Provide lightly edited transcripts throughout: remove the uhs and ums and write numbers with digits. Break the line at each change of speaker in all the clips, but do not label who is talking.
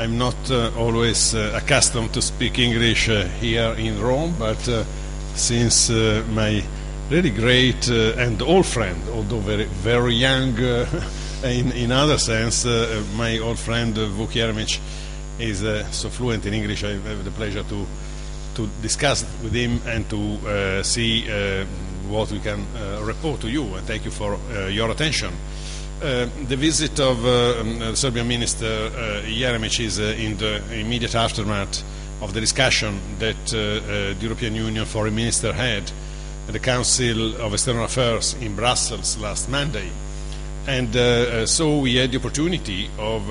I'm not always accustomed to speak English here in Rome, but since my really great and old friend, although very young in other sense, my old friend Vuk Jeremic is so fluent in English, I have the pleasure to discuss with him and to see what we can report to you, and thank you for your attention. The visit of the Serbian Minister Jeremic is in the immediate aftermath of the discussion that the European Union Foreign Minister had at the Council of External Affairs in Brussels last Monday. And so we had the opportunity of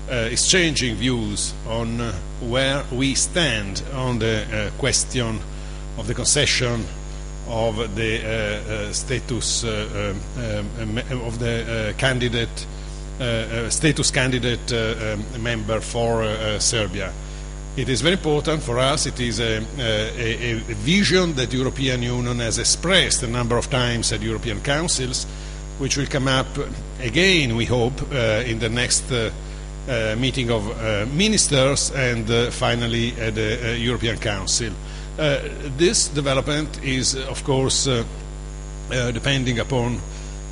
exchanging views on where we stand on the question of the concession of the status of the candidate member for Serbia. It is very important for us. It is a vision that the European Union has expressed a number of times at European councils, which will come up again, we hope, in the next meeting of ministers and finally at the European Council. This development is, of course, depending upon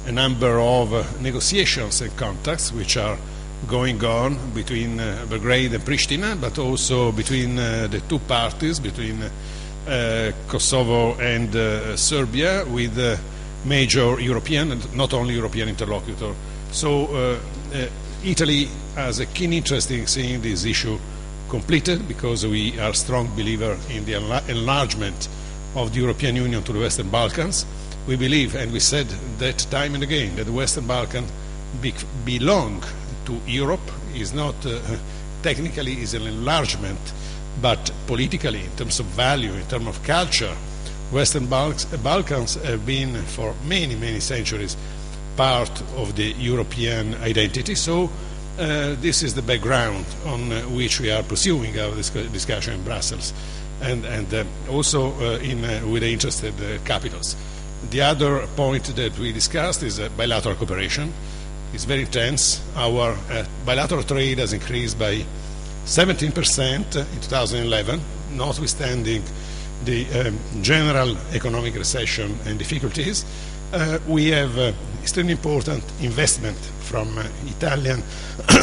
a number of negotiations and contacts which are going on between Belgrade and Pristina, but also between the two parties, between Kosovo and Serbia, with major European and not only European interlocutor. So Italy has a keen interest in seeing this issue completed, because we are a strong believer in the enlargement of the European Union to the Western Balkans. We believe, and we said that time and again, that the Western Balkans belong to Europe. Is not technically is an enlargement, but politically, in terms of value, in terms of culture, Western Balkans have been for many, many centuries part of the European identity. So this is the background on which we are pursuing our discussion in Brussels, and also with the interested capitals. The other point that we discussed is bilateral cooperation. It's very intense. Our bilateral trade has increased by 17% in 2011, notwithstanding the general economic recession and difficulties. We have extremely important investment from Italian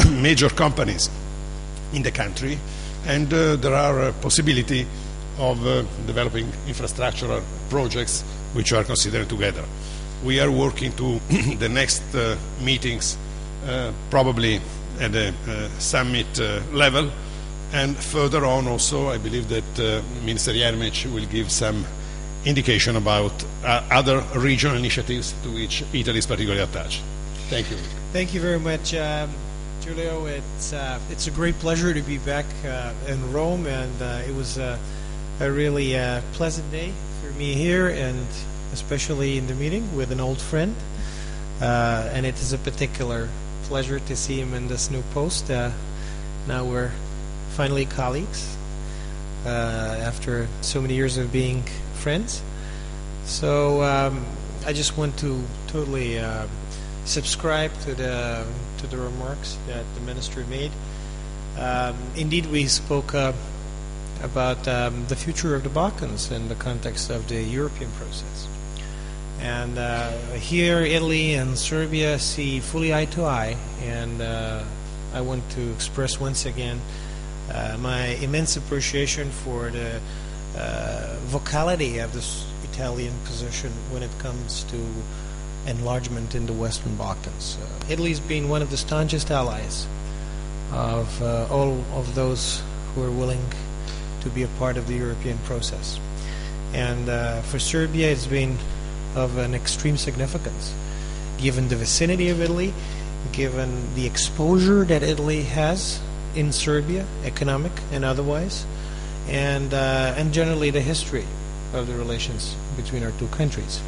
major companies in the country, and there are a possibility of developing infrastructural projects which are considered together. We are working to the next meetings, probably at the summit level, and further on also I believe that Minister Jeremic will give some indication about other regional initiatives to which Italy is particularly attached. Thank you.
Thank you very much, Giulio. It's a great pleasure to be back in Rome, and it was a really pleasant day for me here, and especially in the meeting with an old friend. And it is a particular pleasure to see him in this new post. Now we're finally colleagues after so many years of being friends. So I just want to totally subscribe to the remarks that the minister made. Indeed, we spoke about the future of the Balkans in the context of the European process. And here, Italy and Serbia see fully eye to eye, and I want to express once again my immense appreciation for the vocality of this Italian position when it comes to enlargement in the Western Balkans. Italy's been one of the staunchest allies of all of those who are willing to be a part of the European process. And for Serbia, it's been of an extreme significance, given the vicinity of Italy, given the exposure that Italy has in Serbia, economic and otherwise, and generally the history of the relations between our two countries.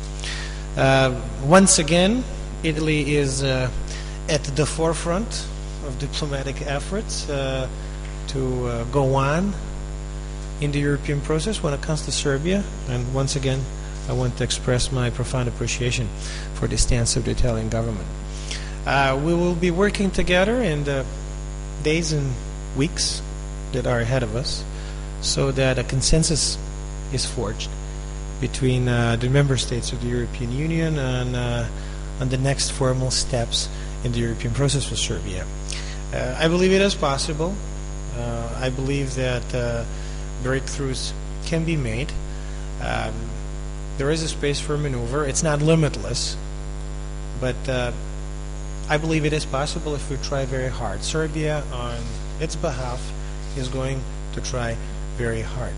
Once again, Italy is at the forefront of diplomatic efforts to go on in the European process when it comes to Serbia, and once again I want to express my profound appreciation for the stance of the Italian government. We will be working together in the days and weeks that are ahead of us, so that a consensus is forged between the member states of the European Union on the next formal steps in the European process for Serbia. I believe it is possible. I believe that breakthroughs can be made. There is a space for maneuver. It's not limitless, but I believe it is possible if we try very hard. Serbia, on its behalf, is going to try very hard.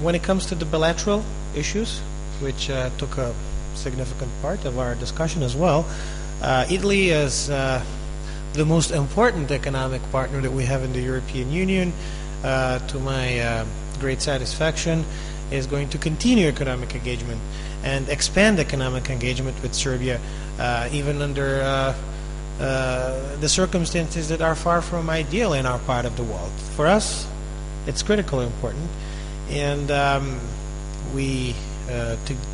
When it comes to the bilateral issues, which took a significant part of our discussion as well, Italy is the most important economic partner that we have in the European Union. To my great satisfaction, is going to continue economic engagement and expand economic engagement with Serbia, even under the circumstances that are far from ideal in our part of the world. For us, it's critically important, and we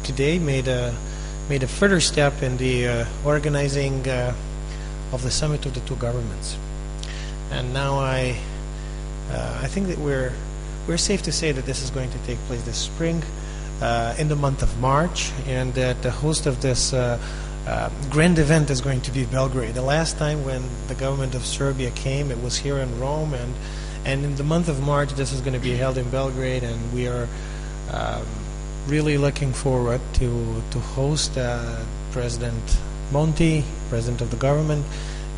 today made a further step in the organizing of the summit of the two governments. And now I think that we're safe to say that this is going to take place this spring, in the month of March, and that the host of this grand event is going to be Belgrade. The last time when the government of Serbia came, it was here in Rome, and in the month of March this is going to be held in Belgrade, and we are really looking forward to host President Monti, President of the government,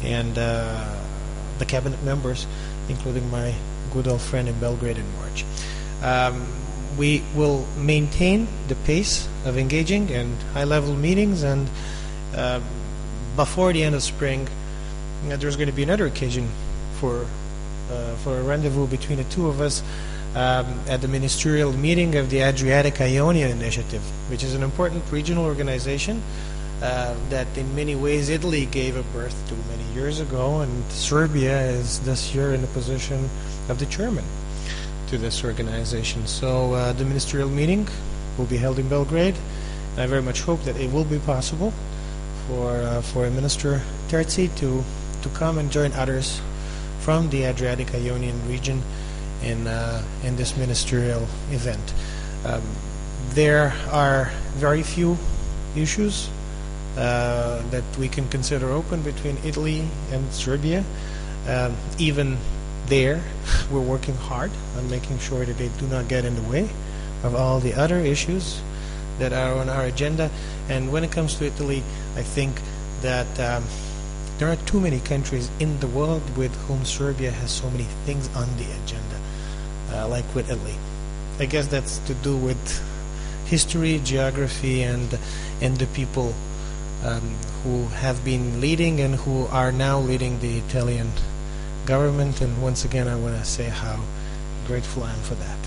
and the cabinet members, including my good old friend in Belgrade in March. We will maintain the pace of engaging in high-level meetings, and before the end of spring, there's going to be another occasion for a rendezvous between the two of us at the ministerial meeting of the Adriatic-Ionia Initiative, which is an important regional organization that in many ways Italy gave a birth to many years ago, and Serbia is this year in the position of the chairman to this organization. So the ministerial meeting will be held in Belgrade, and I very much hope that it will be possible for Minister Terzi to come and join others from the Adriatic-Ionian region in this ministerial event. There are very few issues that we can consider open between Italy and Serbia. Even there, we're working hard on making sure that they do not get in the way of all the other issues that are on our agenda. And when it comes to Italy, I think that there are too many countries in the world with whom Serbia has so many things on the agenda, like with Italy. I guess that's to do with history, geography, and the people who have been leading and who are now leading the Italian government. And once again, I want to say how grateful I am for that.